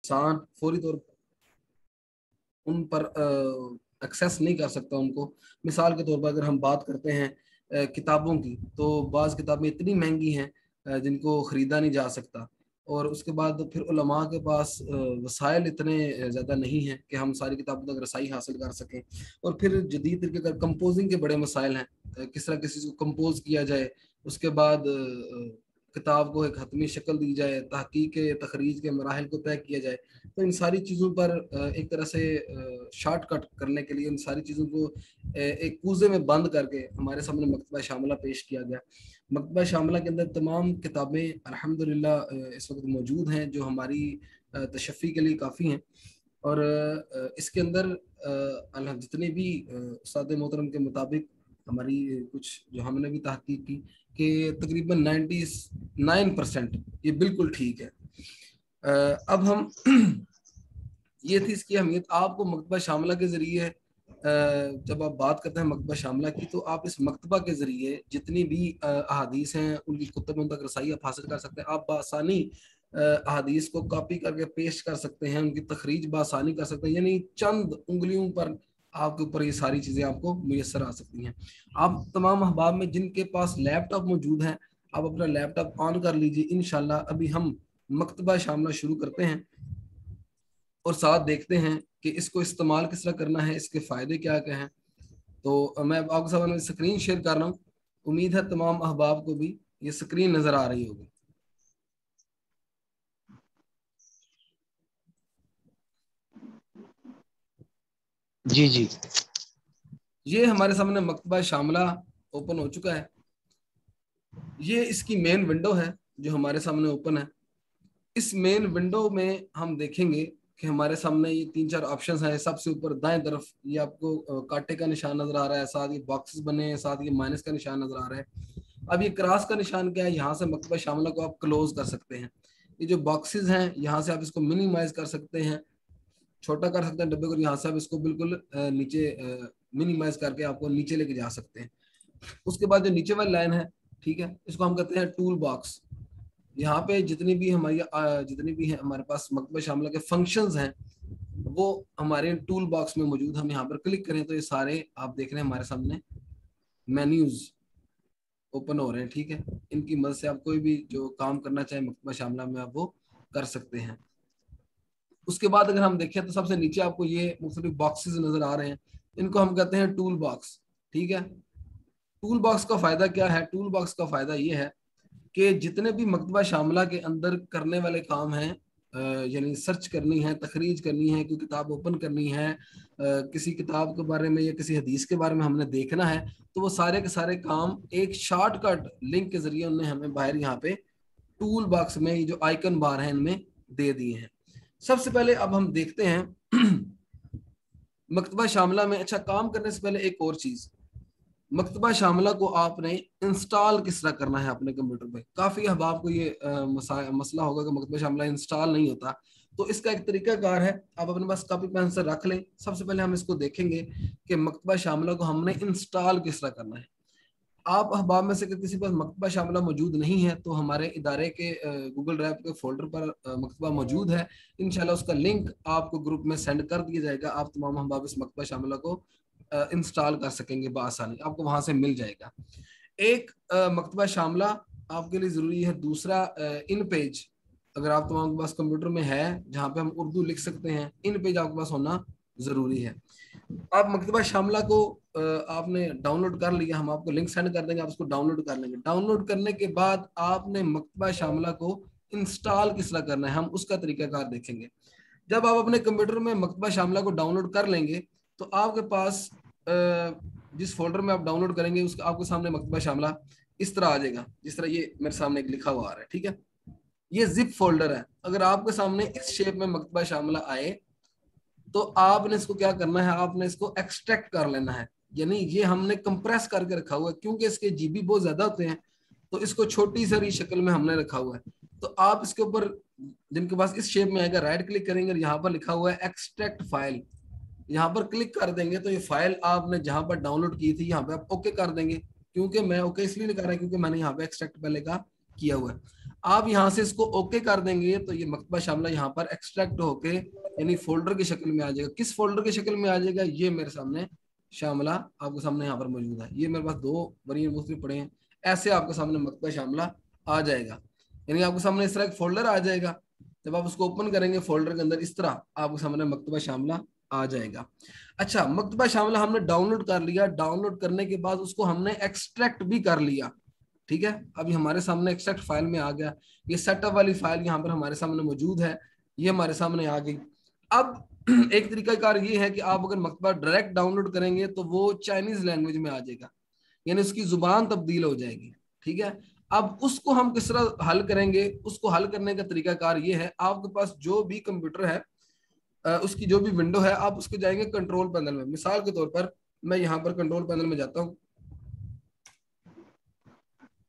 इंसान फौरी तौर उन पर एक्सेस नहीं कर सकता उनको। मिसाल के तौर पर अगर हम बात करते हैं किताबों की, तो बाज़ किताबें इतनी महंगी हैं जिनको ख़रीदा नहीं जा सकता। और उसके बाद फिर उलमा के पास वसाइल इतने ज़्यादा नहीं हैं कि हम सारी किताबों तक रसाई हासिल कर सकें। और फिर जदीद तरीके का कंपोजिंग के बड़े मसाइल हैं, किस तरह किसी को कंपोज किया जाए, उसके बाद किताब को एक हतमी शक्ल दी जाए, तहकीक तखरीज के मराहल को तय किया जाए। तो इन सारी चीज़ों पर एक तरह से शॉर्टकट करने के लिए इन सारी चीज़ों को एक कूजे में बंद करके हमारे सामने मकतबा शामिला पेश किया गया। मकतबा शामिला के अंदर तमाम किताबें अल्हम्दुलिल्लाह इस वक्त मौजूद हैं, जो हमारी तशफ़ी के लिए काफ़ी हैं। और इसके अंदर जितने भी उस्ताद मोहतरम के मुताबिक हमारी कुछ जो हमने भी तहकीक की कि तकरीबन 99% ये बिल्कुल ठीक है। अब हम ये थी इसकी अहमियत। आपको मकतबा शामिला के ज़रिए जब आप बात करते हैं मकतबा शामिला की, तो आप इस मकतबा के ज़रिए जितनी भी अहादीस हैं उनकी कुतुब उन तक रसाई आप हासिल कर सकते हैं। आप बआसानी अहादीस को कॉपी करके पेश कर सकते हैं, उनकी तखरीज बआसानी कर सकते हैं, यानी चंद उंगलियों पर आपके ऊपर ये सारी चीज़ें आपको मुयसर आ सकती हैं। आप तमाम अहबाब में जिनके पास लैपटॉप मौजूद हैं, आप अपना लैपटॉप ऑन कर लीजिए। इंशाल्लाह अभी हम मकतबा शामिला शुरू करते हैं और साथ देखते हैं कि इसको इस्तेमाल किस तरह करना है, इसके फ़ायदे क्या क्या हैं। तो मैं आपके सामने स्क्रीन शेयर कर रहा हूँ। उम्मीद है तमाम अहबाब को भी ये स्क्रीन नज़र आ रही होगी। जी जी। ये हमारे सामने मकतबा शामिला ओपन हो चुका है। ये इसकी मेन विंडो है जो हमारे सामने ओपन है। इस मेन विंडो में हम देखेंगे कि हमारे सामने ये 3-4 ऑप्शंस हैं। सबसे ऊपर दाएं तरफ ये आपको कांटे का निशान नजर आ रहा है, साथ ये बॉक्सेस बने हैं, साथ ये माइनस का निशान नजर आ रहा है। अब ये क्रॉस का निशान क्या है, यहाँ से मकतबा शामिला को आप क्लोज कर सकते हैं। ये जो बॉक्सेस हैं यहाँ से आप इसको मिनिमाइज कर सकते हैं, छोटा कर सकते हैं डब्बे को। यहाँ से आप इसको बिल्कुल नीचे मिनिमाइज करके आपको नीचे लेके जा सकते हैं। उसके बाद जो नीचे वाली लाइन है, ठीक है, इसको हम कहते हैं टूल बॉक्स। यहाँ पे जितनी भी है हमारे पास मकतबा शामिला के फंक्शंस हैं, वो हमारे टूल बॉक्स में मौजूद। हम यहाँ पर क्लिक करें तो ये सारे आप देख रहे हैं हमारे सामने मेन्यूज ओपन हो रहे हैं, ठीक है। इनकी मदद से आप कोई भी जो काम करना चाहे मकतबा शामिला में आप वो कर सकते हैं। उसके बाद अगर हम देखें तो सबसे नीचे आपको ये मुख्तलिफ बॉक्सेस नजर आ रहे हैं, इनको हम कहते हैं टूल बॉक्स, ठीक है। टूल बॉक्स का फायदा क्या है? टूल बॉक्स का फायदा ये है कि जितने भी मकतबा शामिला के अंदर करने वाले काम हैं, यानी सर्च करनी है, तखरीज करनी है, कोई किताब ओपन करनी है, किसी किताब के बारे में या किसी हदीस के बारे में हमने देखना है, तो वो सारे के सारे काम एक शॉर्टकट लिंक के जरिए उन्होंने हमें बाहर यहाँ पे टूल बॉक्स में ये जो आइकन बार है इनमें दे दिए हैं। सबसे पहले अब हम देखते हैं मकतबा शामिला में। अच्छा, काम करने से पहले एक और चीज, मकतबा शामिला को आपने इंस्टॉल किस तरह करना है अपने कंप्यूटर पे। काफी अहबाब को ये मसला होगा कि मकतबा शामिला इंस्टॉल नहीं होता। तो इसका एक तरीकाकार है, आप अपने पास कॉपी पेन से रख लें। सबसे पहले हम इसको देखेंगे कि मकतबा शामिला को हमने इंस्टॉल किस तरह करना है। आप अहबाब में से अगर किसी के पास मकतबा शामिला मौजूद नहीं है तो हमारे इदारे के गूगल ड्राइव के फोल्डर पर मकतबा मौजूद है। इंशाल्लाह उसका लिंक आपको ग्रुप में सेंड कर दिया जाएगा। आप तमाम अहबाब इस मकतबा शामिला को इंस्टॉल कर सकेंगे बआसानी, आपको वहां से मिल जाएगा। एक मकतबा शामिला आपके लिए ज़रूरी है। दूसरा, इन पेज अगर आप तमाम के पास कंप्यूटर में है जहाँ पे हम उर्दू लिख सकते हैं, इन पेज आपके पास होना ज़रूरी है। आप मकतबा शामिला को आपने डाउनलोड कर लिया, हम आपको लिंक सेंड कर देंगे, आप उसको डाउनलोड कर लेंगे। डाउनलोड करने के बाद आपने मकतबा शामिला को इंस्टॉल किस तरह करना है, हम उसका तरीकाकार देखेंगे। जब आप अपने कंप्यूटर में मकतबा शामिला को डाउनलोड कर लेंगे तो आपके पास जिस फोल्डर में आप डाउनलोड करेंगे उसका आपके सामने मकतबा शामिला इस तरह आ जाएगा, जिस तरह ये मेरे सामने एक लिखा हुआ आ रहा है, ठीक है। ये जिप फोल्डर है। अगर आपके सामने इस शेप में मकतबा शामिला आए तो आपने इसको क्या करना है, आपने इसको एक्सट्रैक्ट कर लेना है। यानी ये हमने कंप्रेस करके रखा हुआ है, क्योंकि इसके जीबी बहुत ज्यादा होते हैं, तो इसको छोटी सारी शक्ल में हमने रखा हुआ है। तो आप इसके ऊपर, जिनके पास इस शेप में आएगा, राइट क्लिक करेंगे और यहाँ पर लिखा हुआ है एक्सट्रैक्ट फाइल, यहाँ पर क्लिक कर देंगे तो ये फाइल आपने जहाँ पर डाउनलोड की थी यहाँ पे आप ओके कर देंगे। क्योंकि मैं ओके इसलिए नहीं कर रहा क्योंकि मैंने यहाँ पे एक्सट्रैक्ट पहले का किया हुआ है। आप यहाँ से इसको ओके कर देंगे तो ये मकतबा शामला यहाँ पर एक्सट्रैक्ट होके यानी फोल्डर की शक्ल में आ जाएगा। किस फोल्डर की शक्ल में आ जाएगा, ये मेरे सामने शामला आपके सामने यहाँ पर मौजूद है। ये मेरे पास 2 वेरिएंट मुख्तलिफ पड़े हैं, ऐसे आपके सामने मकतबा शामला आ जाएगा। यानी आपके सामने इस तरह एक फोल्डर आ जाएगा, जब आप उसको ओपन करेंगे फोल्डर के अंदर इस तरह आपके सामने मकतबा शामला आ जाएगा। अच्छा, मकतबा शामला हमने डाउनलोड कर लिया, डाउनलोड करने के बाद उसको हमने एक्सट्रैक्ट भी कर लिया। ठीक है, अभी हमारे सामने एक्सट्रैक्ट फाइल में आ गया, ये सेटअप वाली फाइल यहाँ पर हमारे सामने मौजूद है, ये हमारे सामने आ गई। अब एक तरीकाकार ये है कि आप अगर मकतबा डायरेक्ट डाउनलोड करेंगे तो वो चाइनीज लैंग्वेज में आ जाएगा, यानी उसकी जुबान तब्दील हो जाएगी। ठीक है, अब उसको हम किस तरह हल करेंगे, उसको हल करने का तरीकाकार ये है, आपके पास जो भी कंप्यूटर है उसकी जो भी विंडो है, आप उसके जाएंगे कंट्रोल पैनल में। मिसाल के तौर पर मैं यहाँ पर कंट्रोल पैनल में जाता हूँ,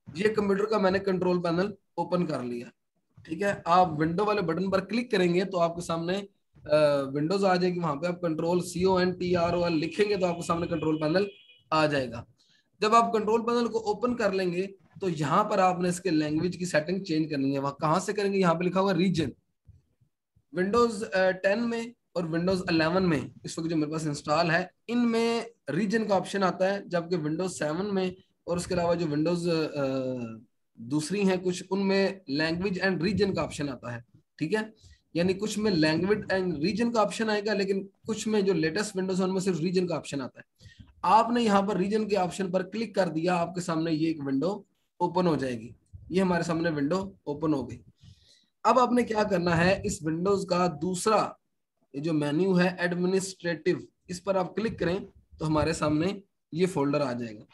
ये कंप्यूटर का मैंने कंट्रोल पैनल ओपन कर लिया। ठीक है, आप विंडो वाले बटन पर क्लिक करेंगे तो आपके सामने विंडोज आ जाएगी, वहां पे आप कंट्रोल CONTROL लिखेंगे तो आपके सामने कंट्रोल पैनल आ जाएगा। जब आप कंट्रोल पैनल को ओपन कर लेंगे तो यहाँ पर आपने इसके लैंग्वेज की सेटिंग चेंज करनी है। वहां कहाँ से करेंगे, यहाँ पे लिखा हुआ रीजन। विंडोज 10 में और विंडोज 11 में इस वक्त जो मेरे पास इंस्टॉल है, इनमें रीजन का ऑप्शन आता है, जबकि विंडोज 7 में और उसके अलावा जो विंडोज दूसरी हैं कुछ, उनमें लैंग्वेज एंड रीजन का ऑप्शन आता है। ठीक है, यानी कुछ में लैंग्वेज एंड रीजन का ऑप्शन आएगा, लेकिन कुछ में जो लेटेस्ट विंडोज है उनमें सिर्फ रीजन का ऑप्शन आता है। आपने यहाँ पर रीजन के ऑप्शन पर क्लिक कर दिया, आपके सामने ये एक विंडो ओपन हो जाएगी। ये हमारे सामने विंडो ओपन हो गई। अब आपने क्या करना है, इस विंडोज का दूसरा ये जो मेन्यू है एडमिनिस्ट्रेटिव, इस पर आप क्लिक करें तो हमारे सामने ये फोल्डर आ जाएगा।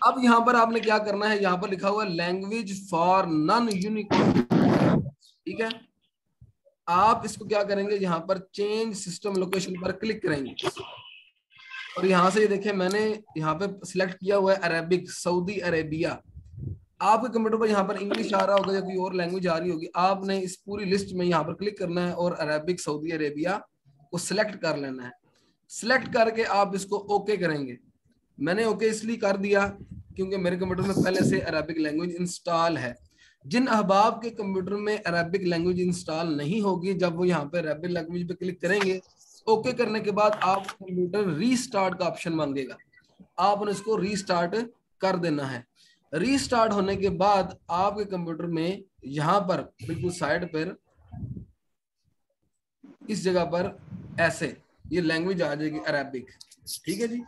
अब यहाँ पर आपने क्या करना है, यहाँ पर लिखा हुआ है लैंग्वेज फॉर नॉन यूनिकोड। ठीक है, आप इसको क्या करेंगे, यहाँ पर चेंज सिस्टम लोकेशन पर क्लिक करेंगे और यहाँ से ये देखें मैंने यहाँ पे सिलेक्ट किया हुआ है अरेबिक, सऊदी अरेबिया। आपके कंप्यूटर पर यहाँ पर इंग्लिश आ रहा होगा या कोई और लैंग्वेज आ रही होगी, आपने इस पूरी लिस्ट में यहाँ पर क्लिक करना है और अरेबिक सऊदी अरेबिया को सिलेक्ट कर लेना है। सिलेक्ट करके आप इसको ओके करेंगे। मैंने ओके इसलिए कर दिया क्योंकि मेरे कंप्यूटर में पहले से अरेबिक लैंग्वेज इंस्टॉल है। जिन अहबाब के कंप्यूटर में अरेबिक लैंग्वेज इंस्टॉल नहीं होगी, जब वो यहाँ पे अरेबिक लैंग्वेज पे क्लिक करेंगे, ओके करने के बाद आप कंप्यूटर रीस्टार्ट का ऑप्शन मांगेगा, आपने इसको रीस्टार्ट कर देना है। रीस्टार्ट होने के बाद आपके कंप्यूटर में यहाँ पर बिल्कुल साइड पर इस जगह पर ऐसे ये लैंग्वेज आ जाएगी अरेबिक। ठीक है जी,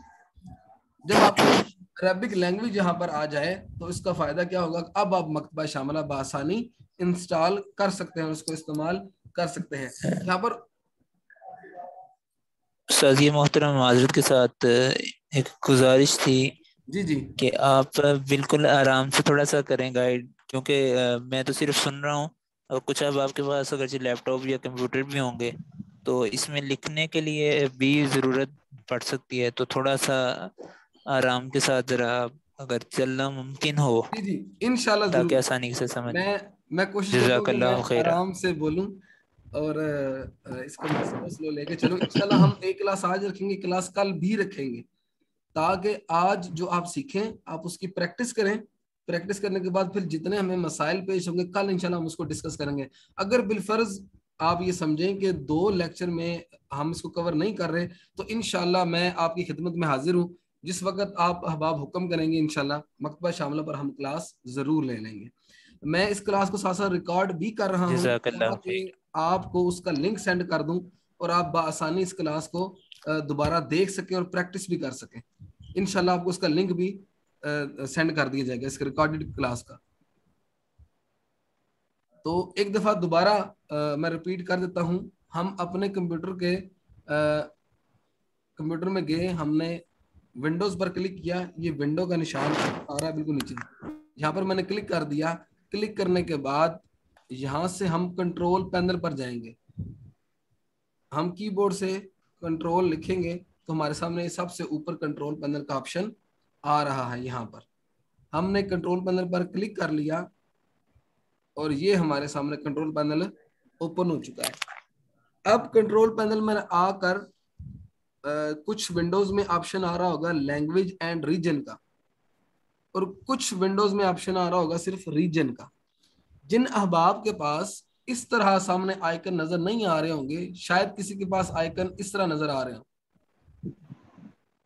जब आपको अरेबिक लैंग्वेज यहाँ पर आ जाए तो इसका फायदा क्या होगा, अब आप मकतबा शामिला बआसानी इंस्टॉल कर सकते हैं, उसको इस्तेमाल कर सकते हैं। यहाँ पर साजिए मोहतरम, माजरत के साथ एक गुजारिश थी जी जी कि आप बिल्कुल आराम से थोड़ा सा करें गाइड, क्योंकि मैं तो सिर्फ सुन रहा हूँ। और कुछ अब आपके पास अगर जो लैपटॉप या कंप्यूटर भी होंगे तो इसमें लिखने के लिए भी ज़रूरत पड़ सकती है, तो थोड़ा सा आराम के साथ ज़रा अगर चलना मुमकिन हो जी जी, इंशाल्लाह ताकि जरूर। आसानी से समझ। मैं कोशिश करता हूँ कि मैं जज़ाकल्लाहु खैरा। आराम से बोलूं और इसको मैं स्लो स्लो लेके चलूं। इंशाल्लाह हम एक क्लास आज रखेंगे, क्लास कल भी रखेंगे, ताकि आज जो आप सीखें आप उसकी प्रैक्टिस करें। प्रैक्टिस करने के बाद फिर जितने हमें मसाइल पेश होंगे कल इंशाल्लाह हम उसको डिस्कस करेंगे। अगर बिलफर्ज आप ये समझें कि 2 लेक्चर में हम इसको कवर नहीं कर रहे तो इंशाल्लाह मैं आपकी खिदमत में हाजिर हूँ। जिस वक्त आप अहबाब हुक्म करेंगे इंशाल्लाह मकतबा शामिला पर हम क्लास जरूर ले लेंगे। मैं इस क्लास को साथ साथ रिकॉर्ड भी कर रहा हूँ जज़ाकल्लाहु ताकि खैर। आपको उसका लिंक सेंड कर दूं और आप बआसानी इस क्लास को दोबारा देख सकें और प्रैक्टिस भी कर सकें। इंशाल्लाह आपको उसका लिंक भी सेंड कर दिया जाएगा इस रिकॉर्डेड क्लास का। तो एक दफा दोबारा मैं रिपीट कर देता हूं। हम अपने कंप्यूटर में गए, हमने विंडोज पर क्लिक किया, ये विंडो का निशान आ रहा है बिल्कुल नीचे, यहाँ पर मैंने क्लिक कर दिया। क्लिक करने के बाद यहाँ से हम कंट्रोल पैनल पर जाएंगे, हम कीबोर्ड से कंट्रोल लिखेंगे तो हमारे सामने सबसे ऊपर कंट्रोल पैनल का ऑप्शन आ रहा है। यहाँ पर हमने कंट्रोल पैनल पर क्लिक कर लिया और ये हमारे सामने कंट्रोल पैनल ओपन हो चुका है। अब कंट्रोल पैनल में आकर कुछ विंडोज में ऑप्शन आ रहा होगा लैंग्वेज एंड रीजन का, और कुछ विंडोज में ऑप्शन आ रहा होगा सिर्फ रीजन का। जिन अहबाब के पास इस तरह सामने आइकन नजर नहीं आ रहे होंगे, शायद किसी के पास आइकन इस तरह नजर आ रहे हो,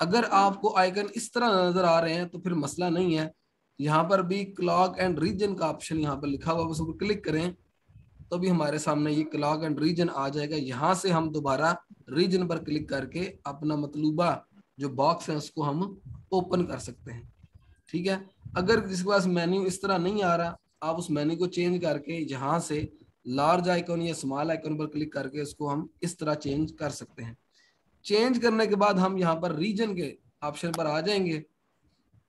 अगर आपको आइकन इस तरह नजर आ रहे हैं तो फिर मसला नहीं है। यहाँ पर भी क्लॉक एंड रीजन का ऑप्शन यहाँ पर लिखा हुआ, उस पर क्लिक करें तो भी हमारे सामने ये क्लॉक एंड रीजन आ जाएगा। यहाँ से हम दोबारा रीजन पर क्लिक करके अपना मतलूबा जो बॉक्स है उसको हम ओपन कर सकते हैं। ठीक है, अगर किसी के पास मेन्यू इस तरह नहीं आ रहा, आप उस मेन्यू को चेंज करके यहाँ से लार्ज आइकन या स्मॉल आइकन पर क्लिक करके इसको हम इस तरह चेंज कर सकते हैं। चेंज करने के बाद हम यहाँ पर रीजन के ऑप्शन पर आ जाएंगे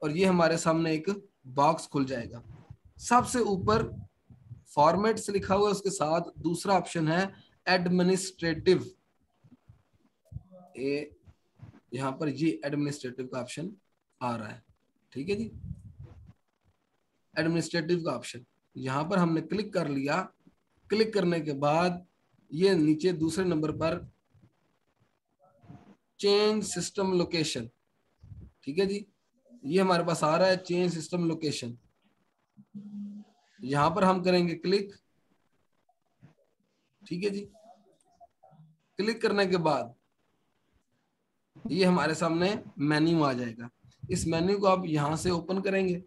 और ये हमारे सामने एक बॉक्स खुल जाएगा। सबसे ऊपर फॉर्मेट से लिखा हुआ है, उसके साथ दूसरा ऑप्शन है एडमिनिस्ट्रेटिव। यहाँ पर ये एडमिनिस्ट्रेटिव का ऑप्शन आ रहा है। ठीक है जी, एडमिनिस्ट्रेटिव का ऑप्शन यहाँ पर हमने क्लिक कर लिया। क्लिक करने के बाद ये नीचे दूसरे नंबर पर चेंज सिस्टम लोकेशन, ठीक है जी, ये हमारे पास आ रहा है चेंज सिस्टम लोकेशन। यहां पर हम करेंगे क्लिक। ठीक है जी, क्लिक करने के बाद ये हमारे सामने मेन्यू आ जाएगा। इस मेन्यू को आप यहां से ओपन करेंगे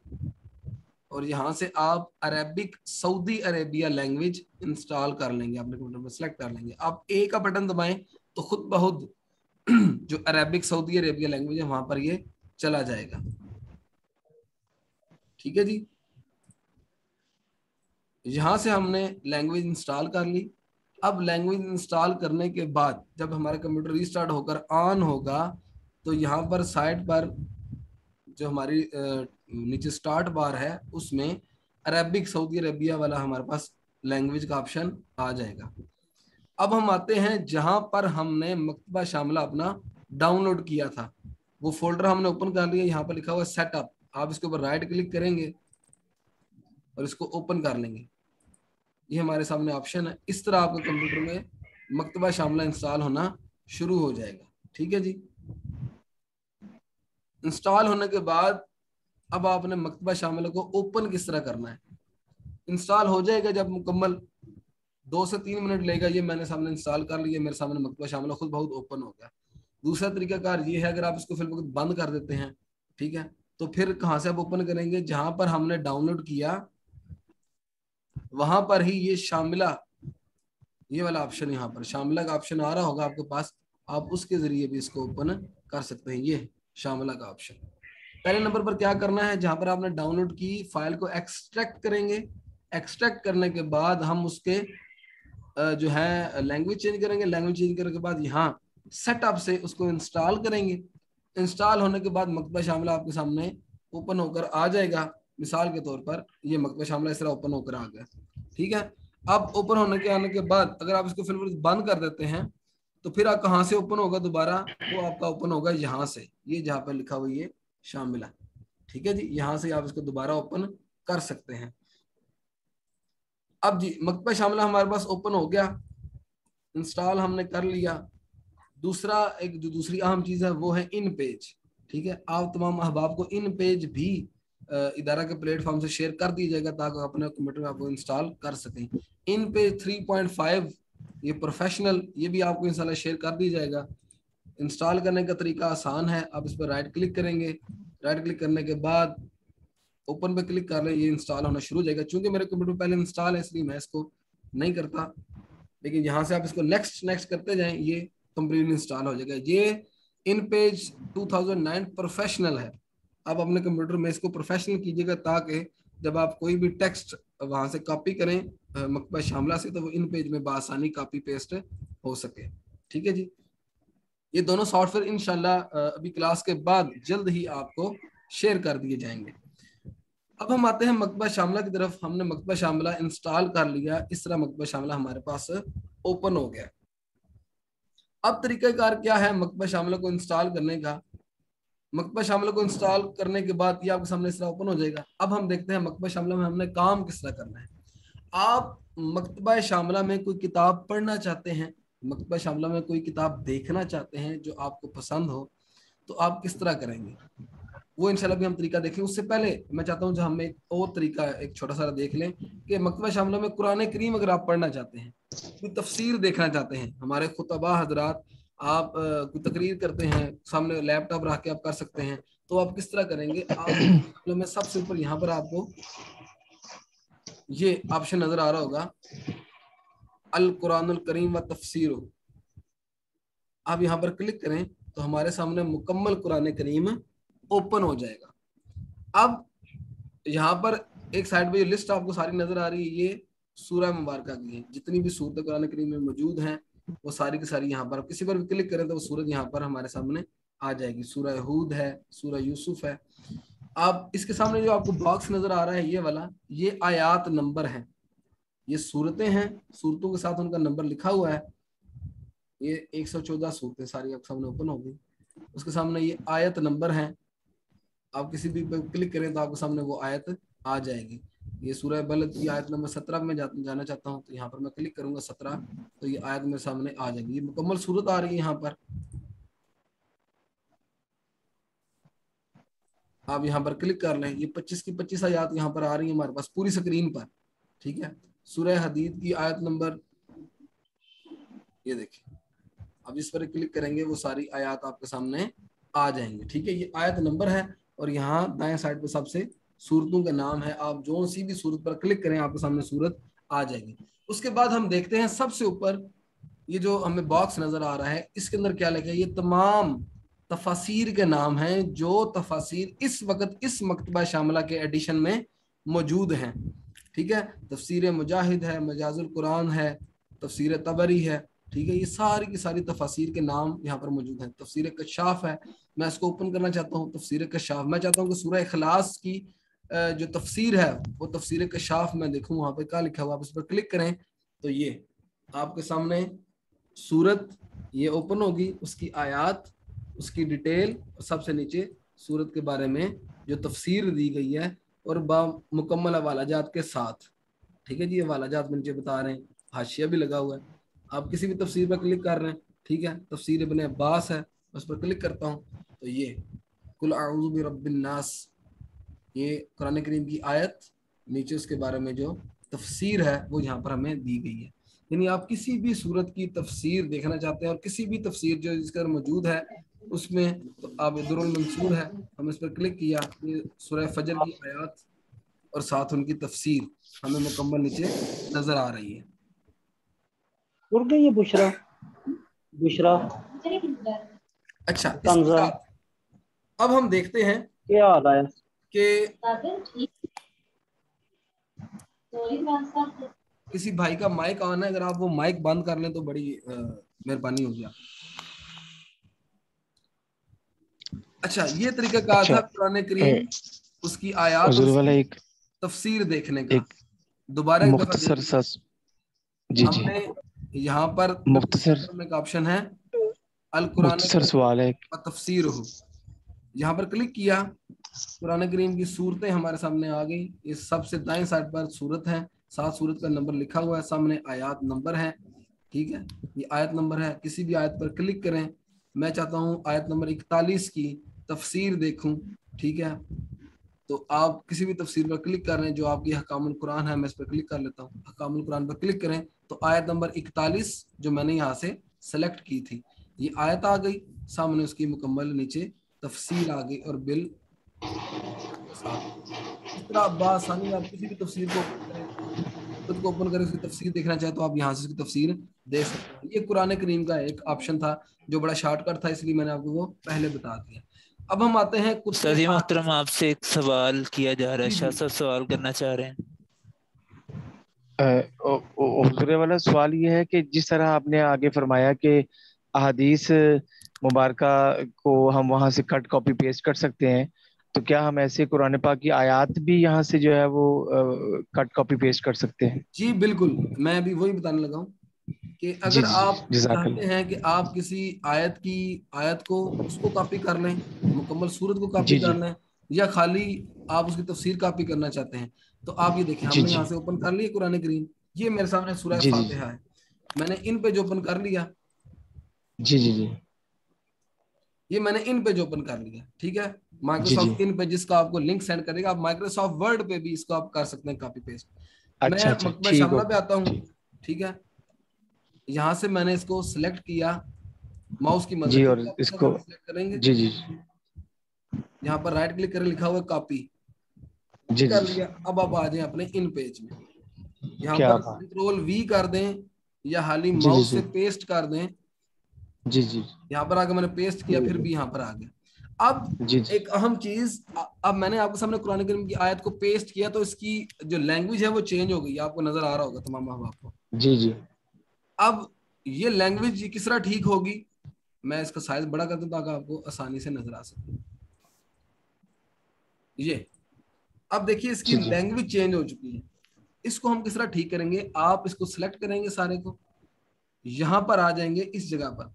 और यहां से आप Arabic Saudi Arabia language install कर लेंगे, अपने कंप्यूटर में सेलेक्ट कर लेंगे। आप ए का बटन दबाएं तो खुद ब खुद जो अरेबिक सऊदी अरेबिया लैंग्वेज है वहां पर ये चला जाएगा। ठीक है जी, यहां से हमने लैंग्वेज इंस्टॉल कर ली। अब लैंग्वेज इंस्टॉल करने के बाद जब हमारा कंप्यूटर रीस्टार्ट होकर ऑन होगा तो यहाँ पर साइड पर जो हमारी नीचे स्टार्ट बार है उसमें अरेबिक सऊदी अरेबिया वाला हमारे पास लैंग्वेज का ऑप्शन आ जाएगा। अब हम आते हैं जहां पर हमने मकतबा शामिला अपना डाउनलोड किया था, वो फोल्डर हमने ओपन कर लिया। यहाँ पर लिखा हुआ है सेटअप, आप इसके ऊपर राइट क्लिक करेंगे और इसको ओपन कर लेंगे। ये हमारे सामने ऑप्शन है। इस तरह आपके कंप्यूटर में मकतबा शामिला इंस्टॉल होना शुरू हो जाएगा। ठीक है जी, इंस्टॉल होने के बाद अब आपने मकतबा शामिला को ओपन किस तरह करना है। इंस्टॉल हो जाएगा जब मुकम्मल 2 से 3 मिनट लेगा। ये मैंने सामने इंस्टॉल कर लिया, मेरे सामने मकतबा शामिला खुद बहुत ओपन हो गया। दूसरा तरीकाकार ये है, अगर आप इसको फिर बंद कर देते हैं, ठीक है, तो फिर कहाँ से आप ओपन करेंगे, जहां पर हमने डाउनलोड किया वहां पर ही ये शामिला, ये वाला ऑप्शन, यहाँ पर शामिला का ऑप्शन आ रहा होगा आपके पास, आप उसके जरिए भी इसको ओपन कर सकते हैं। ये शामिला का ऑप्शन। पहले नंबर पर क्या करना है, जहां पर आपने डाउनलोड की फाइल को एक्सट्रैक्ट करेंगे। एक्सट्रैक्ट करने के बाद हम उसके जो है लैंग्वेज चेंज करेंगे। लैंग्वेज चेंज करने के बाद यहाँ सेटअप से उसको इंस्टॉल करेंगे। इंस्टॉल होने के बाद मकतबा शामिला आपके सामने ओपन होकर आ जाएगा। मिसाल के तौर पर ये मकतबा शामिला इस तरह ओपन होकर आ गया। ठीक है, अब ओपन होने के आने के बाद अगर आप इसको फिर बंद कर देते हैं तो फिर आप कहाँ से ओपन होगा दोबारा, वो आपका ओपन होगा यहाँ से, ये जहाँ पर लिखा हुआ ये शामिला। ठीक है जी, यहाँ से आप इसको दोबारा ओपन कर सकते हैं। अब जी मकतबा शामिला हमारे पास ओपन हो गया, इंस्टॉल हमने कर लिया। दूसरा एक जो दूसरी अहम चीज है वो है इन पेज। ठीक है, आप तमाम अहबाब को इन पेज भी इदारा के प्लेटफॉर्म से शेयर कर दीजिएगा ताकि अपने कंप्यूटर में आपको इंस्टॉल कर सकें। इन पेज 3.5 ये प्रोफेशनल, ये भी आपको इंशाल्लाह शेयर कर दी जाएगा। इंस्टॉल करने का तरीका आसान है, आप इस पर राइट क्लिक करेंगे। राइट क्लिक करने के बाद ओपन पे क्लिक कर लें, ये इंस्टॉल होना शुरू हो जाएगा। चूंकि मेरे कंप्यूटर पहले इंस्टॉल है इसलिए मैं इसको नहीं करता, लेकिन यहाँ से आप इसको नेक्स्ट नेक्स्ट करते जाएं, ये कंप्लीट इंस्टॉल हो जाएगा। ये इन पेज 2009 प्रोफेशनल है। आप अपने कंप्यूटर में इसको प्रोफेशनल कीजिएगा ताकि जब आप कोई भी टेक्स्ट वहां से कॉपी करें मकतबा शामिला से तो वो इन पेज में बआसानी कॉपी पेस्ट हो सके। ठीक है जी, ये दोनों सॉफ्टवेयर इंशाल्लाह अभी क्लास के बाद जल्द ही आपको शेयर कर दिए जाएंगे। अब हम आते हैं मकतबा शामिला की तरफ। हमने मकतबा शामिला इंस्टॉल कर लिया, इस तरह मकतबा शामिला हमारे पास ओपन हो गया। अब तरीकाकार क्या है मकतबा शामिला को इंस्टॉल करने का। मकतबा शामिला को इंस्टॉल करने के बाद ये आपके सामने इस तरह ओपन हो जाएगा। अब हम देखते हैं मकतबा शामिला में हमने काम किस तरह करना है। आप मकतबा शामिला में कोई किताब पढ़ना चाहते हैं, मकतबा शामिला में कोई किताब देखना चाहते हैं जो आपको पसंद हो, तो आप किस तरह करेंगे। वो इंशाल्लाह भी हम तरीका देखें। उससे पहले मैं चाहता हूँ जो हम एक और तरीका एक छोटा सा देख लें कि मकतबा शामिला में कुरान करीम अगर आप पढ़ना चाहते हैं, कोई तफसीर देखना चाहते हैं, हमारे खुतबा हजरात, आप कोई तकरीर करते हैं, सामने लैपटॉप रख के आप कर सकते हैं, तो आप किस तरह करेंगे? आप में सबसे ऊपर यहाँ पर आपको ये ऑप्शन नजर आ रहा होगा, अल कुरानुल करीम व तफसीर। आप यहाँ पर क्लिक करें तो हमारे सामने मुकम्मल कुरान करीम ओपन हो जाएगा। अब यहाँ पर एक साइड पे जो लिस्ट आपको सारी नजर आ रही है, ये सूरह मुबारक की है, जितनी भी सूरत कुरान करीम में मौजूद हैं वो सारी की सारी यहाँ पर किसी पर भी क्लिक करें तो वो सूरत यहाँ पर हमारे सामने आ जाएगी। सूरह हूद है, सूरह यूसुफ है। आप इसके सामने जो आपको बॉक्स नजर आ रहा है ये वाला, ये आयात नंबर है, ये सूरतें हैं, सूरतों के साथ उनका नंबर लिखा हुआ है। ये 114 सूरतें सारी आपके सामने ओपन होगी। उसके सामने ये आयत नंबर है, आप किसी भी पे क्लिक करें तो आपके सामने वो आयत आ जाएगी। ये सूरह बलद की आयत नंबर 17 में जाना चाहता हूँ, तो यहाँ पर मैं क्लिक करूंगा 17, तो ये आयत मेरे सामने आ जाएगी। ये मुकम्मल सूरत आ रही है यहाँ पर। आप यहाँ पर क्लिक कर लें, ये 25 की 25 आयत यहाँ पर आ रही है हमारे पास पूरी स्क्रीन पर। ठीक है, सूरह हदीद की आयत नंबर, ये देखिए, अब इस पर क्लिक करेंगे वो सारी आयत आपके सामने आ जाएंगे। ठीक है, ये आयत नंबर है और यहाँ दाएं साइड पे सबसे सूरतों का नाम है। आप जो सी भी सूरत पर क्लिक करें आपके सामने सूरत आ जाएगी। उसके बाद हम देखते हैं सबसे ऊपर ये जो हमें बॉक्स नजर आ रहा है, इसके अंदर क्या लिखा है? ये तमाम तफासिर के नाम हैं जो तफासिर इस वक्त इस मकतबा शामिला के एडिशन में मौजूद हैं। ठीक है, तफसीर मुजाहिद है, मजाजुल कुरान है, तफसीर तबरी है। ठीक है, ये सारी की सारी तफासिर के नाम यहाँ पर मौजूद हैं। तफसीर कशाफ है, मैं इसको ओपन करना चाहता हूँ। तफसीर कशाफ, मैं चाहता हूँ कि सूरह इखलास की जो तफसीर है वो तफसीर कशाफ मैं देखूँ, वहाँ पे क्या लिखा हुआ। आप इस पर क्लिक करें तो ये आपके सामने सूरत ये ओपन होगी, उसकी आयात, उसकी डिटेल और सबसे नीचे सूरत के बारे में जो तफसीर दी गई है और मुकम्मल हवालाजात के साथ। ठीक है जी, हवालाजात में नीचे बता रहे हैं, हाशिया भी लगा हुआ है। आप किसी भी तफसीर पर क्लिक कर रहे हैं, ठीक है, तफसीर इब्ने अब्बास है, उस पर क्लिक करता हूँ तो ये कुल अऊज़ु बिरब्बिन नास, ये कुरान करीम की आयत, नीचे उसके बारे में जो तफसीर है वो यहाँ पर हमें दी गई है। यानी आप किसी भी सूरत की तफसीर देखना चाहते हैं और किसी भी तफसीर जो इसका मौजूद है उसमें, तो आप दुर्रुल मंसूर है, हम इस पर क्लिक किया, ये सूरह फजर की आयत और साथ उनकी तफसीर हमें मुकम्मल नीचे नजर आ रही है। उड़ गई है बुशरा, बुशरा अच्छा, इसके साथ अब हम देखते हैं क्या हाल है कि किसी भाई का माइक ऑन है, अगर आप वो माइक बंद कर लें तो बड़ी मेहरबानी होगी आप। अच्छा, ये तरीका कहा था कुरान करीम उसकी आयत वाला एक तफसीर देखने का। दोबारा एक दफा मुख्तसर सा जी जी, हमने यहाँ पर मुख्तसर में एक ऑप्शन है अल कुरान मुख्तसर सवाल है, तफसीर हो, यहाँ पर क्लिक किया, कुरान करीम की सूरतें हमारे सामने आ गई। इस सबसे दाएं साइड पर सूरत है, साथ सूरत का नंबर लिखा हुआ है, सामने आयत नंबर है। ठीक है, ये आयत नंबर है, किसी भी आयत पर क्लिक करें। मैं चाहता हूँ आयत नंबर 41 की तफसीर देखूं। ठीक है, तो आप किसी भी तफसीर पर क्लिक कर रहे हैं जो आपकी हकामुल कुरान है, मैं इस पर क्लिक कर लेता हूँ। हकामुल कुरान पर क्लिक करें तो आयत नंबर 41 जो मैंने यहाँ से सेलेक्ट की थी, ये आयत आ गई सामने, उसकी मुकम्मल नीचे तफसीर आ गई और बिल इस तरह बासानी आप किसी भी तफसीर को ओपन करें, खुद को ओपन करें, उसकी तफसीर देखना चाहे तो आप यहाँ से उसकी तफसीर देख सकते हैं। ये कुरान करीम का एक ऑप्शन था जो बड़ा शॉर्टकट था, इसलिए मैंने आपको वो पहले बता दिया। अब हम आते हैं उस्ताद मोहतरम, आपसे एक सवाल किया जा रहा है, शाह साहब सवाल करना चाह रहे हैं। हुजूर वाला सवाल ये है कि जिस तरह आपने आगे फरमाया कि अहादीस मुबारका को हम वहां से कट कॉपी पेस्ट कर सकते हैं, तो क्या हम ऐसे कुरान पाक की आयत भी यहाँ से जो है वो कट कॉपी पेस्ट कर सकते हैं? जी बिल्कुल, मैं अभी वही बताने लगा हूँ कि जी अगर जी, आप चाहते जज़ाकल्लाह। हैं कि आप किसी आयत को उसको कॉपी कर लें, मुकम्मल सूरत को कॉपी जी कर जी लें, या खाली आप उसकी तफसीर कॉपी करना चाहते हैं, तो आप ये देखें, जी हमने जी यहाँ से ओपन कर लिया कुरान करीम, ये मेरे सामने सूरह जी जी फातिहा है, मैंने इन पे जो ओपन कर लिया। जी जी जी ये मैंने इन पेज ओपन कर लिया, ठीक है। जी जी। माइक्रोसॉफ्ट इन पेज जिसका आपको लिंक सेंड करेगा, आप माइक्रोसॉफ्ट वर्ड पे भी इसको आप कर सकते हैं कॉपी पेस्ट। मैं अच्छा अच्छा, मकतबा ठीक, शामला पे ओके, आता हूँ, ठीक। ठीक है। यहाँ से मैंने इसको सिलेक्ट किया, माउस की मदद जी, से और कॉपी का इसको, बटन सिलेक्ट करेंगे, जी जी यहाँ पर राइट क्लिक करें, लिखा हुआ है कॉपी, जी जी कर जी। लिया। अब आप आ जाए अपने इन पेज में, यहाँ क्या पर बात। कंट्रोल वी कर दें या हाली जी जी माउस जी से पेस्ट कर दें। जी जी यहाँ पर आके मैंने पेस्ट किया, फिर भी यहाँ पर आ गया। अब जी जी एक अहम चीज, अब मैंने आपके सामने कुरान करीम की आयत को पेस्ट किया तो इसकी जो लैंग्वेज है वो चेंज हो गई, आपको नजर आ रहा होगा तमाम अहबाब को। जी जी। अब ये लैंग्वेज किस तरह ठीक होगी, मैं इसका साइज बड़ा कर दूं ताकि आपको आसानी से नजर आ सके। ये अब देखिए इसकी जी जी लैंग्वेज चेंज हो चुकी है। इसको हम किस तरह ठीक करेंगे, आप इसको सिलेक्ट करेंगे सारे को, यहां पर आ जाएंगे इस जगह पर